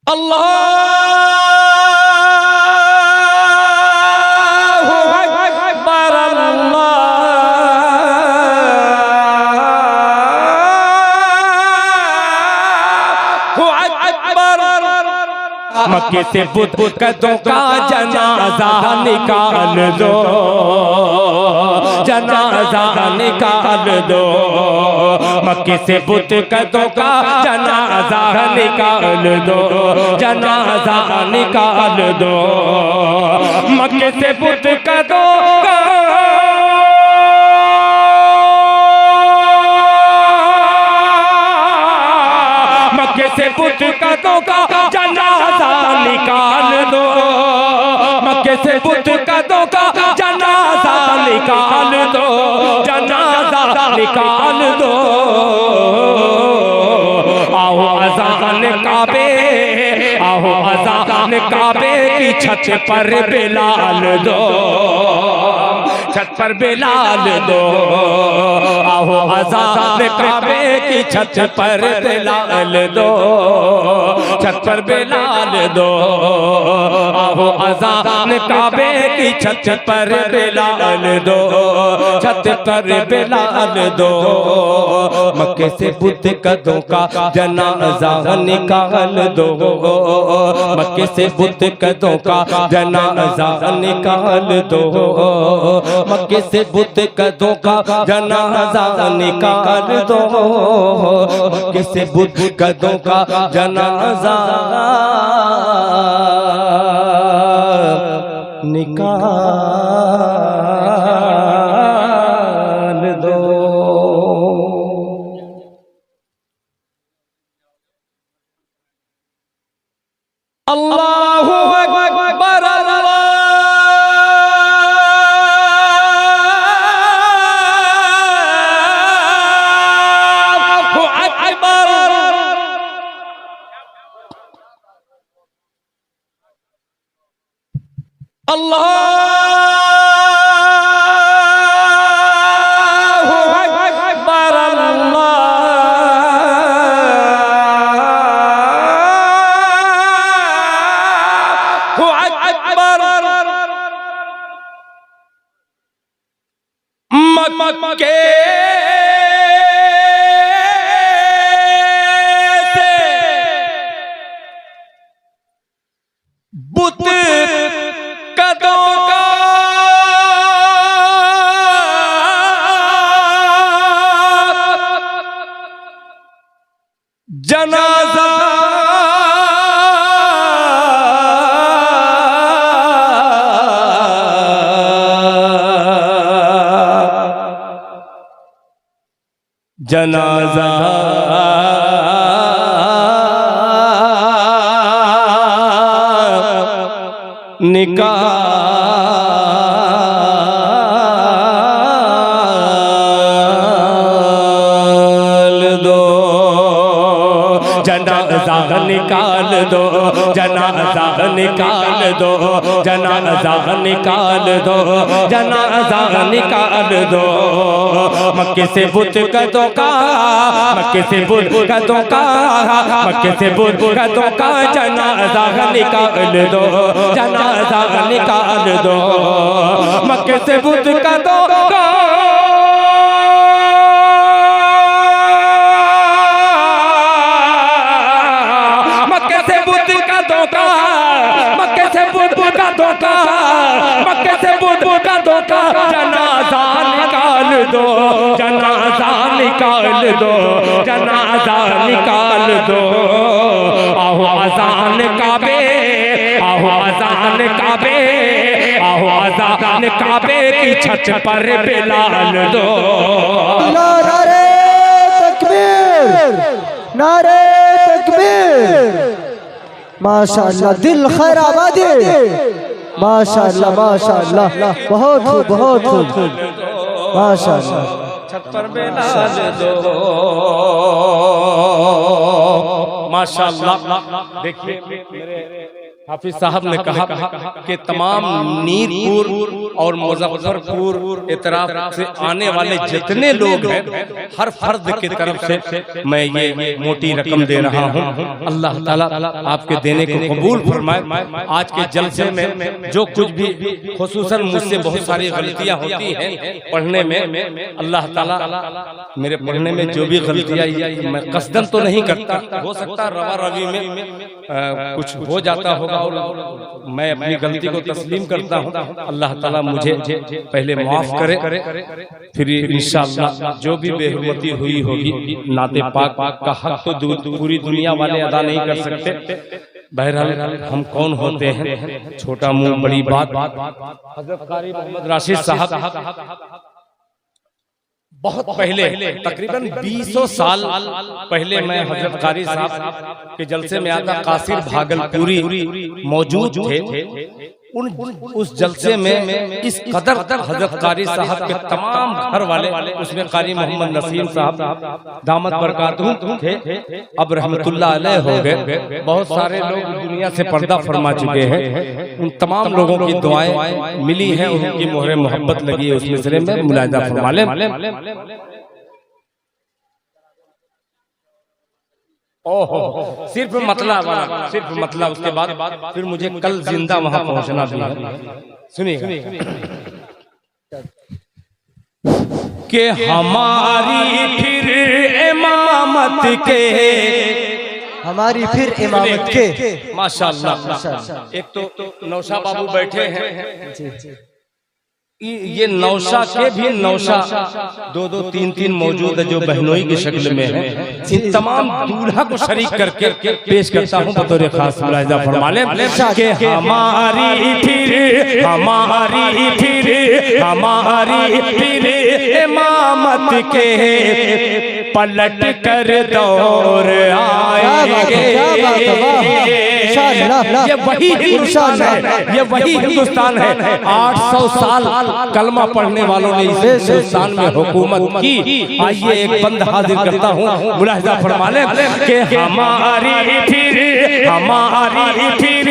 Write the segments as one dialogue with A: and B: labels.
A: अल्लाहु अकबर अल्लाहु अकबर। मक्के से बुत कदों का जनाजा निकाल दो, जनाजा निकाल दो। मक्के से बुत कदों का जनाजा निकाल दो, जनाजा निकाल दो। मक्के से बुत कदों का मक्के से बुत कदों का जनाजा निकाल दो, मक्के से बुत कदों का जनाजा निकाल दो, जनाजा निकाल दो। आओ अज़ान काबे, आओ अज़ान काबे की छत पर बिलाल दो, छत पर बिलाल दो। आओ अज़ान काबे की छत पर बिलाल दो, छत पर बिलाल दो। आओ अज़ान काबे की छत पर बिलाल दो, छत पर बिलाल दो। मक्के से बुत कदों का जनाजा निकाल दो, मक्के से बुत कदों का जनाजा निकाल दो, मक्के से बुत कदों का जनाजा निकाल दो, मक्के से बुत कदों का जनाजा निकाल दो। अल्लाहु अकबर अल्लाहु अकबर। अल्लाहु अकबर अल्लाहु अकबर। मक्के से बुत कदों का जनाजा जनाजा निकाल दो, जनाजा निकाल दो, जनाजा निकाल दो, जनाजा निकाल दो, जनाजा निकाल दो। मक्के से बुत कदों का, मक्के से बुत कदों का, मक्के से बुत कदों का जनाजा निकाल दो, जनाजा निकाल दो। मक्के से बुत कदों का मक्के से बुत कदों का, मक्के से बुत कदों का, मक्के से बुत कदों का जनाजा निकाल दो, जनाजा निकाल दो, जनाजा निकाल दो। आओ अज़ान काबे, आओ अज़ान काबे, आओ अज़ान काबे की छत पर बिलाल दो।
B: नारे तकबीर, नारे तकबीर। माशाअल्लाह, दिल खैर आबादी। माशाअल्लाह, माशाअल्लाह, बहुत खूब, बहुत खूब, माशाअल्लाह।
A: छत पर बिलाल दो। माशाअल्लाह। देखिए मेरे हाफिज साहब ने कहा कि तमाम नीरपुर और मुजफ्फरपुर इतराफ से आने वाले जितने लोग हैं, हर फर्द की तरफ से मैं ये मोटी रकम दे रहा हूँ। अल्लाह ताला आपके देने को कबूल फरमाए। आज के जलसे में जो कुछ भी, खुसूसन मुझसे बहुत सारी गलतियाँ होती हैं पढ़ने में, अल्लाह ताला मेरे पढ़ने में जो भी गलतियाँ, मैं कसदन तो नहीं करता, हो सकता रवा रवी में कुछ हो जाता होगा और मैं अपनी गलती को तस्लीम करता हूँ। अल्लाह ताला मुझे पहले माफ करे, फिर इंशाअल्लाह जो भी बेहुरमती हुई होगी, नाते पाक का हक तो पूरी दुनिया वाले अदा नहीं कर सकते। बहरहाल हम कौन होते हैं, छोटा मुंह बड़ी बात। हज़रत कारी मोहम्मद राशिद साहब बहुत पहले, तकरीबन 20 साल पहले मैं हज़रत कारी साहब के जलसे में आता, कासिर भागलपुरी मौजूद थे। उस जलसे में इस कदर हज़रत कारी साहब के तमाम घर वाले, उसमें कारी मोहम्मद नसीम साहब दामत बरकातहू थे, अब रहमतुल्लाह अलैह हो गए। बहुत सारे लोग दुनिया से पर्दा फरमा चुके हैं। उन तमाम लोगों की दुआएं मिली हैं, उनकी मोहर मोहब्बत लगी है उस मिसरे में, मुलाहिजा फरमा लें। ओहो, सिर्फ मतला वाला, सिर्फ मतला। उसके बाद फिर मुझे कल जिंदा वहां पहुंचना भी है। सुनिए कि हमारी फिर इमामत के,
B: हमारी फिर इमामत के,
A: माशाअल्लाह। एक तो नौशा बाबू बैठे हैं, ये नौशा के भी नौशा 2-2, 3-3 मौजूद है जो बहनोई की शक्ल में है। इन तमाम दूल्हा को शरीक करके पेश करता हूँ बतौर खास, मुलाहिजा फरमा लें कि हमारी फिर, हमारी फिर, हमारी फिर इमामत के पलट कर दौर आएंगे। ये वही हिंदुस्तान है, ये वही हिंदुस्तान है। 800 साल कलमा पढ़ने वालों ने इस हिंदुस्तान में हुकूमत की। आइए एक बंद हाजिर करता हूँ, मुलाहिजा फरमा लें कि हमारी फिर, हमारी फिर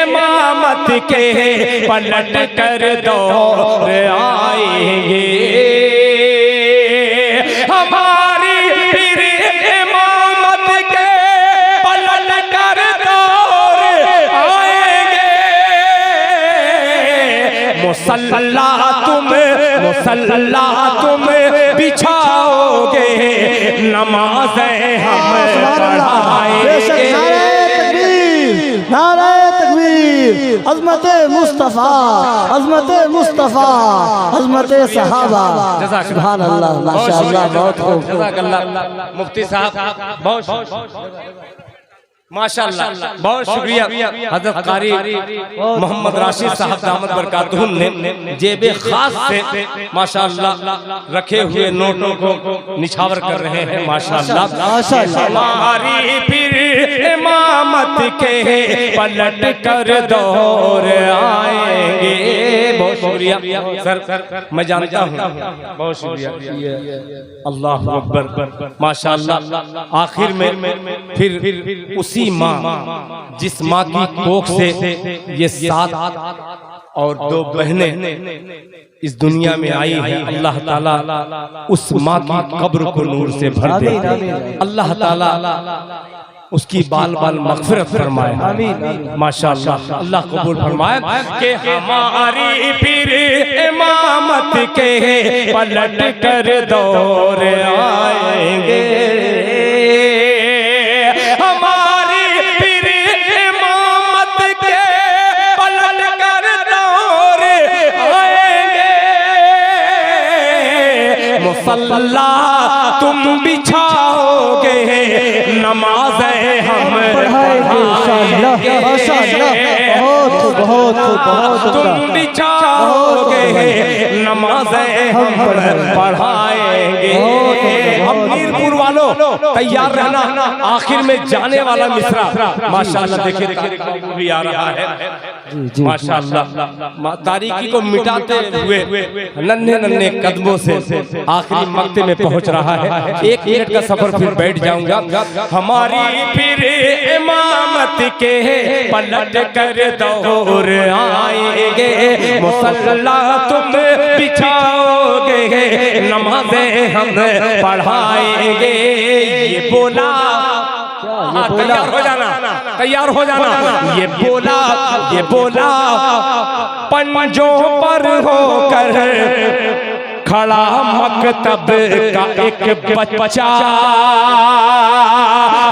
A: इमामत के पलट कर दौर आएंगे। हमारी फिर इमामत के पलट कर दौर आएंगे। मुसल्ला तुम बिछाओगे, नमाज़ें हम पढ़ाएंगे।
B: नारे तकबीर, अज़मत मुस्तफ़ा, अज़मत मुस्तफ़ा, अज़मत सहाबा। सुभान अल्लाह, माशाअल्लाह, बहुत खूब।
A: जज़ाकल्लाह मुफ्ती साहब, बहुत माशाअल्लाह, बहुत शुक्रिया। हज़रत कारी मोहम्मद राशिद साहब दामत बरकातहू ने जेबे खास से माशाअल्लाह रखे हुए नोटों को निछावर कर रहे हैं, माशाअल्लाह। हमारी फिर इमामत के पलट कर दौर आएंगे। बहुत शुक्रिया सर, मैं जानता हूँ, बहुत शुक्रिया। अल्लाह अकबर, माशाअल्लाह। आखिर में फिर उसी माँ, जिस माँ की कोख से ये 7 और 2 बहनें इस दुनिया में आई है, अल्लाह ताला उस माँ की कब्र को नूर से भर दे। अल्लाह ताला उसकी बाल बाल मग़फ़िरत फरमाए, माशाअल्लाह। अल्लाह कबूल फरमाए कि हमारी फिर इमामत के पलट कर दौर आएंगे। मुसल्ला तुम बिछाओगे, नमाज़ें हम पढ़ाएंगे।
B: माशाअल्लाह, माशाअल्लाह, बहुत बहुत खूब, बहुत
A: तुम
B: खूब।
A: बिछाओगे नमाज़ें हम पढ़ाएंगे। हम मीरपुर वालों तैयार रहना, आखिर में जाने वाला मिसरा माशाअल्लाह देखिए भी आ रहा है माशाअल्लाह। तारीकी को मिटाते हुए नन्हे नन्हे कदमों से आखिरी मक्ते में पहुंच रहा है। 1 मिनट का सफर फिर बैठ जाऊंगा। हमारी फिर इमामत के पलट कर दौर आएंगे, मुसल्ला तुम बिछाओगे नमाज़ें हम पढ़ाएंगे। ये बोला, तैयार हो जाना, तैयार हो जाना। ये बोला पंजों पर होकर खड़ा मकतब का एक बच्चा।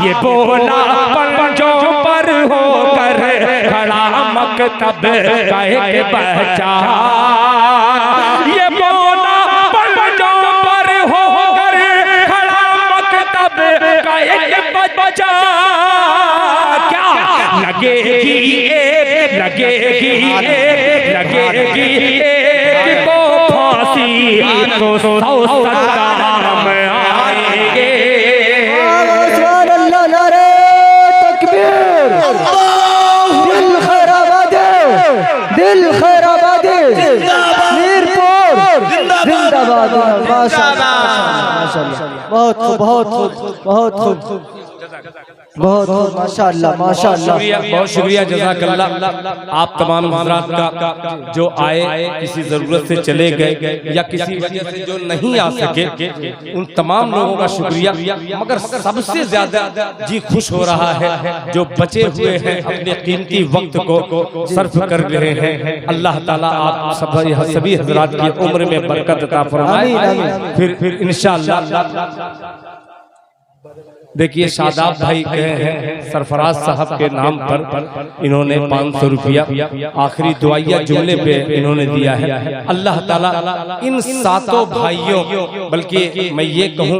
A: ये बोला पंजों पर होकर खड़ा मकतब का एक बच्चा। ये बोला पंजों पर होकर खड़ा मकतब का एक बच्चा। क्या लगेगी एक को फांसी तो 100 सद्दाम आएंगे।
B: अल्लाह नारे तकबीर। दिल खैर आबादी, दिल खैर आबादी, मीरपुर जिंदाबाद। माशाअल्लाह, माशाअल्लाह, बहुत खूब, बहुत खूब, बहुत खूब, बहुत खूब, माशाअल्लाह, माशाअल्लाह।
A: बहुत शुक्रिया, जज़ाकल्लाह। आप तमाम हज़रात का जो आए, किसी ज़रूरत से चले गए या किसी वजह से जो नहीं आ सके, उन तमाम लोगों का शुक्रिया। मगर सबसे ज्यादा जी खुश हो रहा है जो बचे हुए हैं, अपने कीमती वक्त को सर्फ कर रहे हैं। अल्लाह ताला आप सभी हज़रात की उम्र में बरकत अता फरमाए। फिर इंशाअल्लाह देखिए शादाब भाई गए हैं सरफराज साहब के नाम पर, इन्होंने 500 रुपया आखिरी दुआया जुमले पे इन्होंने दिया है। अल्लाह ताला इन सातों भाइयों, बल्कि मैं ये कहूँ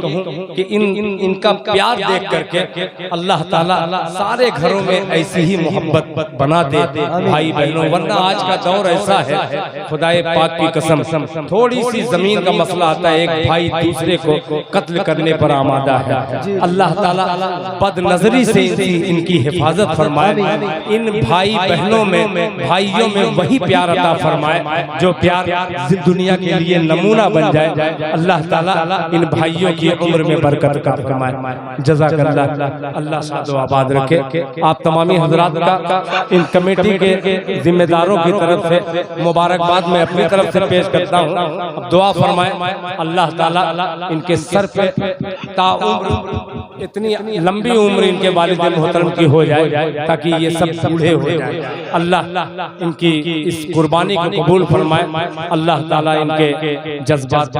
A: कि इनका प्यार देख करके अल्लाह ताला सारे घरों में ऐसी ही मोहब्बत बना दे भाई बहनों। वरना आज का दौर ऐसा है, खुदाए पाक की कसम, थोड़ी सी जमीन का मसला आता है, एक भाई दूसरे को कत्ल करने पर आमादा है। अल्लाह ताला बदनजरी से इनकी हिफाजत फरमाए। इन भाई बहनों में, भाइयों में वही प्यार अता फरमाए जो प्यार दुनिया के लिए नमूना बन जाए। अल्लाह ताला इन भाइयों की उम्र में बरकत अता फरमाए। जज़ाकल्लाह। अल्लाह शादो आबाद रखे। आप तमामी हजरात का इन कमेटी के जिम्मेदारों की तरफ से मुबारकबाद मैं अपनी तरफ से पेश करता हूँ। दुआ फरमाए अल्लाह ताला इनके सर पे ताउम्र इतनी लंबी उम्र इनके वालिद मोहतरम की हो जाए, ताकि ये सब बूढ़े हो जाए। अल्लाह इनकी इस कुर्बानी को कबूल फरमाए। अल्लाह ताला इनके जज्बात